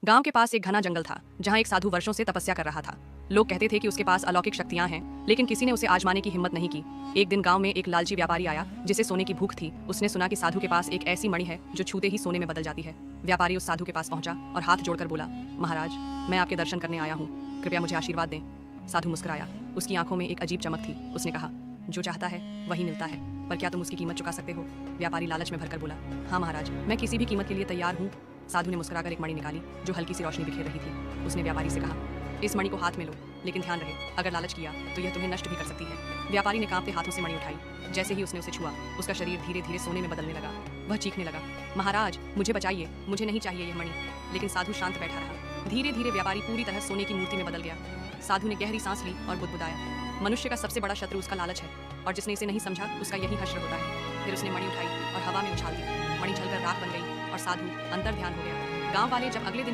गांव के पास एक घना जंगल था जहां एक साधु वर्षों से तपस्या कर रहा था। लोग कहते थे कि उसके पास अलौकिक शक्तियां हैं, लेकिन किसी ने उसे आजमाने की हिम्मत नहीं की। एक दिन गांव में एक लालची व्यापारी आया जिसे सोने की भूख थी। उसने सुना कि साधु के पास एक ऐसी मणि है जो छूते ही सोने में बदल जाती है। व्यापारी उस साधु के पास पहुंचा और हाथ जोड़कर बोला, महाराज, मैं आपके दर्शन करने आया हूँ, कृपया मुझे आशीर्वाद दें। साधु मुस्कुराया। उसकी आंखों में एक अजीब चमक थी। उसने कहा, जो चाहता है वही मिलता है, पर क्या तुम उसकी कीमत चुका सकते हो? व्यापारी लालच में भरकर बोला, हाँ महाराज, मैं किसी भी कीमत के लिए तैयार हूँ। साधु ने मुस्कुराकर एक मणि निकाली जो हल्की सी रोशनी बिखेर रही थी। उसने व्यापारी से कहा, इस मणि को हाथ में लो, लेकिन ध्यान रहे, अगर लालच किया तो यह तुम्हें नष्ट भी कर सकती है। व्यापारी ने कांपते हाथों से मणि उठाई। जैसे ही उसने उसे छुआ, उसका शरीर धीरे धीरे सोने में बदलने लगा। वह चीखने लगा, महाराज, मुझे बचाइए, मुझे नहीं चाहिए यह मणि। लेकिन साधु शांत बैठा रहा। धीरे धीरे व्यापारी पूरी तरह सोने की मूर्ति में बदल गया। साधु ने गहरी सांस ली और बुदबुदाया, मनुष्य का सबसे बड़ा शत्रु उसका लालच है, और जिसने इसे नहीं समझा उसका यही हश्र होता है। फिर उसने मणि उठाई और हवा में उछाल दी। मणि जलकर राख बन गई और साधु अंतर ध्यान हो गया। गांव वाले जब अगले दिन